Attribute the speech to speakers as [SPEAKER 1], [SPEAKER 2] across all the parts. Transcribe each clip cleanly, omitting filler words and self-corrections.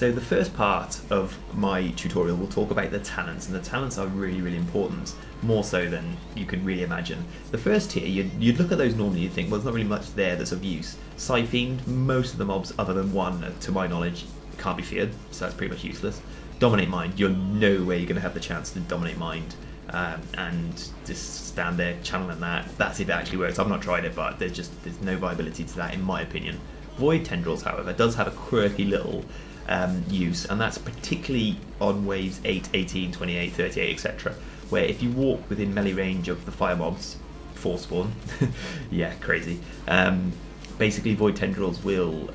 [SPEAKER 1] So the first part of my tutorial will talk about the talents, and the talents are really important, more so than you can really imagine. The first tier, you'd look at those normally, you'd think, well, there's not really much there that's of use. Psyfiend, most of the mobs, other than one, to my knowledge, can't be feared, so that's pretty much useless. Dominate Mind, you're no way you're going to have the chance to dominate Mind and just stand there channeling that. That's if it actually works. I've not tried it, but there's no viability to that in my opinion. Void Tendrils, however, does have a quirky little use, and that's particularly on waves 8, 18, 28, 38, etc., where if you walk within melee range of the fire mobs, 4 spawn, yeah, crazy, basically Void Tendrils will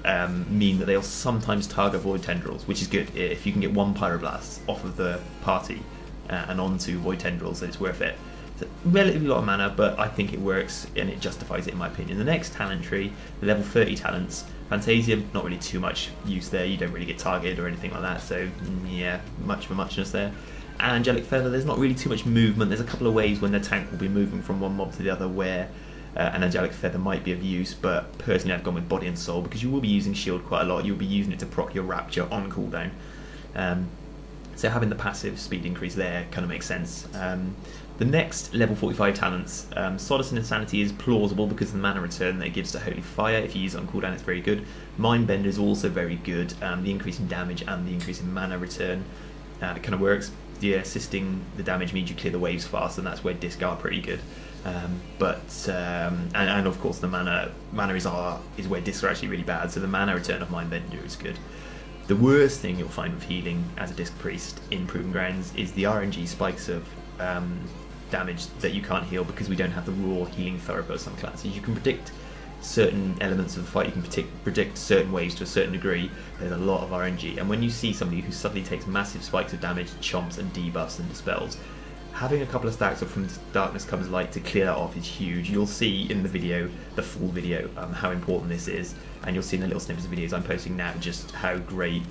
[SPEAKER 1] mean that they'll sometimes target Void Tendrils, which is good. If you can get 1 Pyroblast off of the party and onto Void Tendrils, then it's worth it. It's a relatively lot of mana, but I think it works and it justifies it in my opinion. The next talent tree, the level 30 talents, Fantasia, not really too much use there, you don't really get targeted or anything like that, so yeah, much of a muchness there. And Angelic Feather, there's not really too much movement. There's a couple of ways when the tank will be moving from one mob to the other where an Angelic Feather might be of use, but personally I've gone with Body and Soul because you will be using shield quite a lot. You'll be using it to proc your Rapture on cooldown. So having the passive speed increase there kind of makes sense. The next level 45 talents, Solace and Insanity is plausible because of the mana return that it gives to Holy Fire. If you use it on cooldown, it's very good. Mindbender is also very good. The increase in damage and the increase in mana return, it kind of works. The assisting the damage means you clear the waves fast, and that's where Disc are pretty good. And of course the mana is where Discs are actually really bad, so the mana return of Mindbender is good. The worst thing you'll find with healing as a Disc Priest in Proving Grounds is the RNG spikes of damage that you can't heal because we don't have the raw healing thorough of some classes. You can predict certain elements of the fight, you can predict certain waves to a certain degree. There's a lot of RNG, and when you see somebody who suddenly takes massive spikes of damage, chomps and debuffs and dispels, having a couple of stacks of From Darkness Comes Light to clear that off is huge. You'll see in the video, the full video, how important this is, and you'll see in the little snippets of videos I'm posting now just how great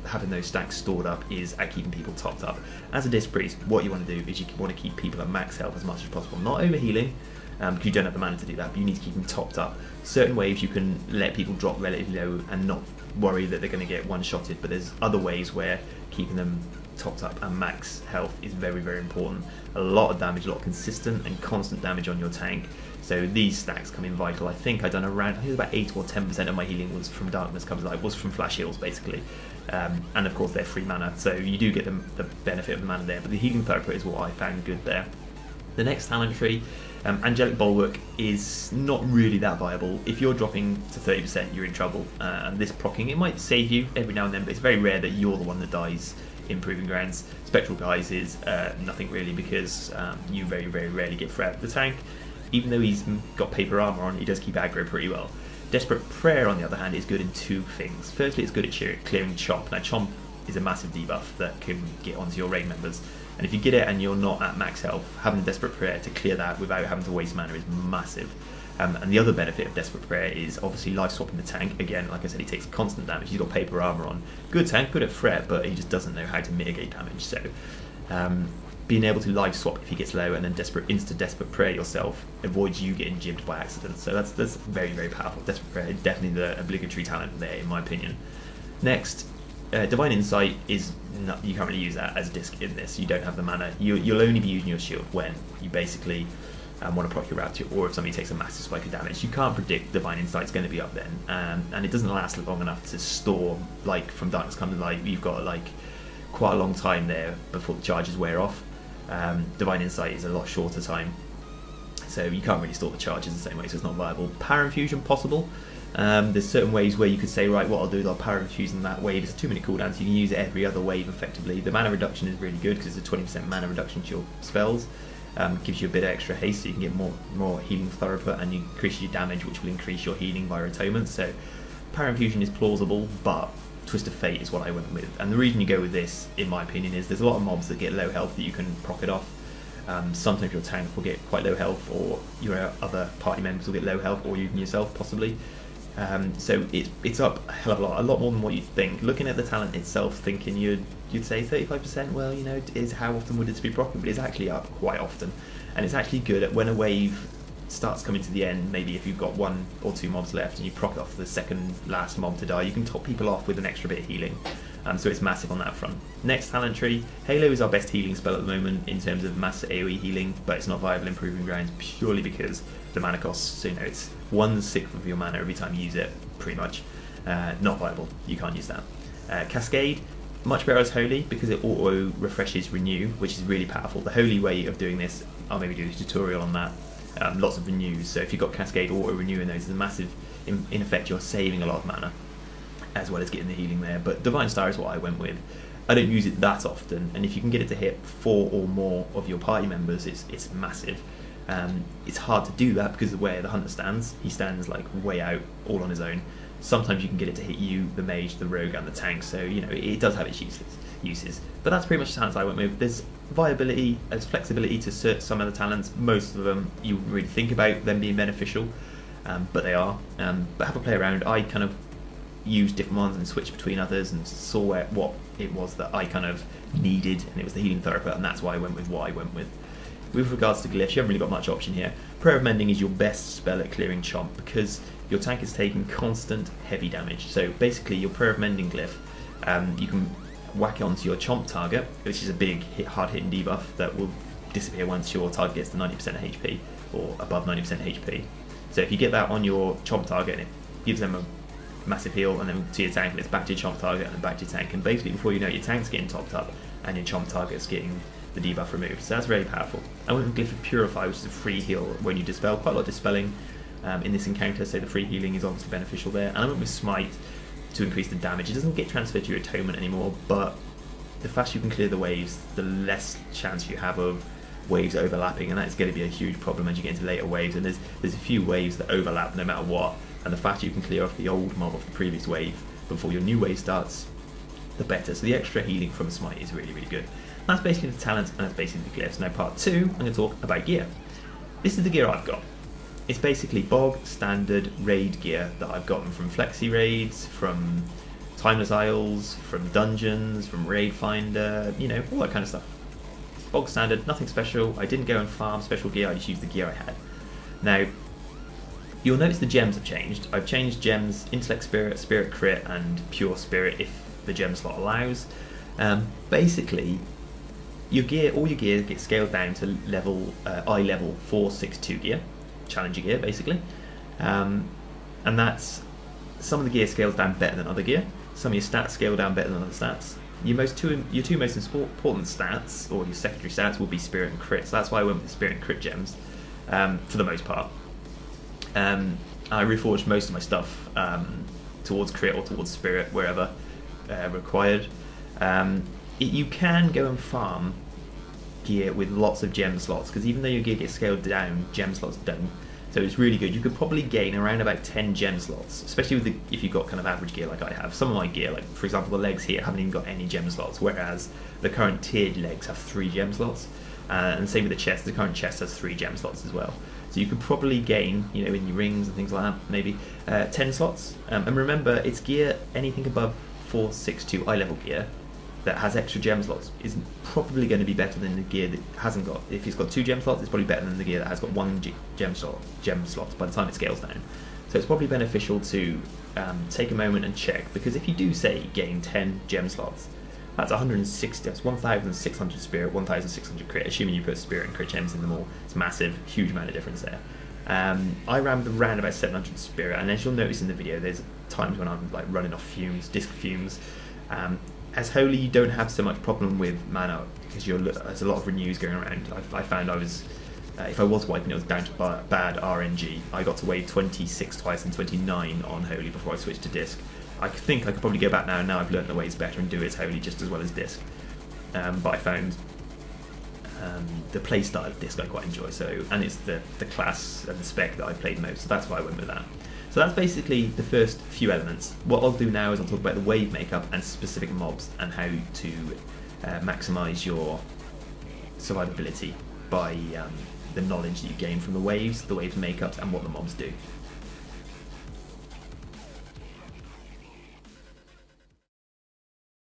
[SPEAKER 1] having those stacks stored up is at keeping people topped up. As a Disc Priest, what you want to do is you want to keep people at max health as much as possible, not overhealing, because you don't have the mana to do that, but you need to keep them topped up. Certain waves you can let people drop relatively low and not worry that they're going to get one-shotted, but there's other ways where keeping them topped up and max health is very, very important. A lot of damage, a lot of consistent and constant damage on your tank. So these stacks come in vital. I think it was about 8 or 10% of my healing was from Darkness Comes Light, was from Flash Heals basically. And of course they're free mana, so you do get the benefit of the mana there, but the healing throughput is what I found good there. The next talent tree, Angelic Bulwark, is not really that viable. If you're dropping to 30%, you're in trouble. And this proccing, it might save you every now and then, but it's very rare that you're the one that dies in Proving Grounds. Spectral Guise is nothing really because you very, very rarely get threat. The tank, even though he's got paper armor on, he does keep aggro pretty well. Desperate Prayer, on the other hand, is good in 2 things. Firstly, it's good at clearing Chomp. Now, Chomp is a massive debuff that can get onto your raid members, and if you get it and you're not at max health, having Desperate Prayer to clear that without having to waste mana is massive. And the other benefit of Desperate Prayer is obviously life swapping the tank. Again, like I said, he takes constant damage. He's got paper armor on. Good tank, good at threat, but he just doesn't know how to mitigate damage. So being able to life swap if he gets low and then Desperate Prayer yourself avoids you getting jibbed by accident. So that's very, very powerful. Desperate Prayer is definitely the obligatory talent there, in my opinion. Next, Divine Insight is not, you can't really use that as a disc in this. You don't have the mana. You'll only be using your shield when you basically want to proc your Rapture, or if somebody takes a massive spike of damage. You can't predict Divine Insight's going to be up then, and it doesn't last long enough to store, like From Darkness Comes Light. You've got like quite a long time there before the charges wear off. Divine Insight is a lot shorter time, so you can't really store the charges the same way, so it's not viable. Power Infusion possible. There's certain ways where you could say, right, what I'll do is I'll Power Infuse in that wave. It's a 2-minute cooldown, so you can use it every other wave effectively. The mana reduction is really good because it's a 20% mana reduction to your spells. Gives you a bit of extra haste, so you can get more healing throughput, and you increase your damage, which will increase your healing via atonement. So Power Infusion is plausible, but Twist of Fate is what I went with. And the reason you go with this, in my opinion, is there's a lot of mobs that get low health that you can proc it off. Sometimes your tank will get quite low health, or your other party members will get low health, or even yourself possibly. So it's up a hell of a lot more than what you'd think. Looking at the talent itself, thinking you'd say 35%, well, you know, is how often would it be procced? But it's actually up quite often, and it's actually good at when a wave starts coming to the end. Maybe if you've got 1 or 2 mobs left and you proc off the second last mob to die, you can top people off with an extra bit of healing. So it's massive on that front. Next talent tree, Halo is our best healing spell at the moment in terms of mass AoE healing, but it's not viable in Proving Grounds purely because the mana costs, so, you know, it's 1/6 of your mana every time you use it, pretty much. Not viable, you can't use that. Cascade, much better as Holy because it auto refreshes Renew, which is really powerful. The Holy way of doing this, I'll maybe do a tutorial on that. Lots of renews, so if you've got Cascade auto renew in those, it's a massive, in effect you're saving a lot of mana as well as getting the healing there. But Divine Star is what I went with. I don't use it that often, and if you can get it to hit 4 or more of your party members, it's massive. It's hard to do that because of where the hunter stands. He stands like way out, all on his own. Sometimes you can get it to hit you, the mage, the rogue, and the tank. So you know it does have its uses. But that's pretty much the talents I went with. There's viability, there's flexibility to some of the talents. Most of them you wouldn't really think about them being beneficial, but they are. But have a play around. I kind of used different ones and switched between others and saw what it was that I kind of needed, and it was the healing therapy, and that's why I went with what I went with. With regards to Glyphs, you haven't really got much option here. Prayer of Mending is your best spell at clearing chomp because your tank is taking constant heavy damage. So basically your Prayer of Mending Glyph, you can whack it onto your chomp target, which is a big hard hitting debuff that will disappear once your target gets to 90% HP or above 90% HP. So if you get that on your chomp target, it gives them a massive heal, and then to your tank, and it's back to your chomp target and then back to your tank, and basically before you know it, your tank's getting topped up and your chomp target's getting the debuff removed. So that's really powerful. I went with Glyph of Purify, which is a free heal when you dispel. Quite a lot of dispelling in this encounter, so the free healing is obviously beneficial there. And I went with Smite to increase the damage. It doesn't get transferred to your Atonement anymore, but the faster you can clear the waves, the less chance you have of waves overlapping, and that's going to be a huge problem as you get into later waves. And there's a few waves that overlap no matter what, and the faster you can clear off the old mob of the previous wave before your new wave starts, the better. So the extra healing from Smite is really, really good. That's basically the talents, and that's basically the Glyphs. Now part 2, I'm going to talk about gear. This is the gear I've got. It's basically bog standard raid gear that I've gotten from Flexi Raids, from Timeless Isles, from Dungeons, from Raid Finder, you know, all that kind of stuff. Bog standard, nothing special. I didn't go and farm special gear, I just used the gear I had. Now, you'll notice the gems have changed. I've changed gems, Intellect Spirit, Spirit Crit, and Pure Spirit if the gem slot allows. Basically, your gear, all your gear gets scaled down to level eye level 462 gear, Challenger gear basically, and that's some of the gear scales down better than other gear. Some of your stats scale down better than other stats. Your two most important stats, or your secondary stats, will be Spirit and Crit. So that's why I went with the Spirit and Crit gems for the most part. I reforged most of my stuff towards Crit or towards Spirit wherever required. You can go and farm gear with lots of gem slots, because even though your gear gets scaled down, gem slots don't. So it's really good. You could probably gain around about 10 gem slots, especially with if you've got kind of average gear like I have. Some of my gear, like for example the legs here, haven't even got any gem slots, whereas the current tiered legs have 3 gem slots. And same with the chest. The current chest has 3 gem slots as well. So you could probably gain, you know, in your rings and things like that, maybe 10 slots. And remember, it's gear anything above 462 eye level gear that has extra gem slots is probably going to be better than the gear that hasn't got. If it's got 2 gem slots, it's probably better than the gear that has got 1 gem slot by the time it scales down. So it's probably beneficial to take a moment and check, because if you do say gain 10 gem slots, that's 160. That's 1,600 Spirit, 1,600 Crit. Assuming you put Spirit and Crit gems in them all, it's massive, huge amount of difference there. I ran around about 700 Spirit, and as you'll notice in the video, there's times when I'm like running off fumes, disc fumes. As Holy, you don't have so much problem with mana because there's a lot of renews going around. I found I was, if I was wiping, it was down to bad RNG. I got to wave 26 twice and 29 on Holy before I switched to disc. I think I could probably go back now, and now I've learned the ways better and do it as Holy just as well as disc. But I found the playstyle of disc I quite enjoy, and it's the class and the spec that I played most, so that's why I went with that. So that's basically the first few elements. What I'll do now is I'll talk about the wave makeup and specific mobs and how to maximise your survivability by the knowledge that you gain from the waves makeup, and what the mobs do.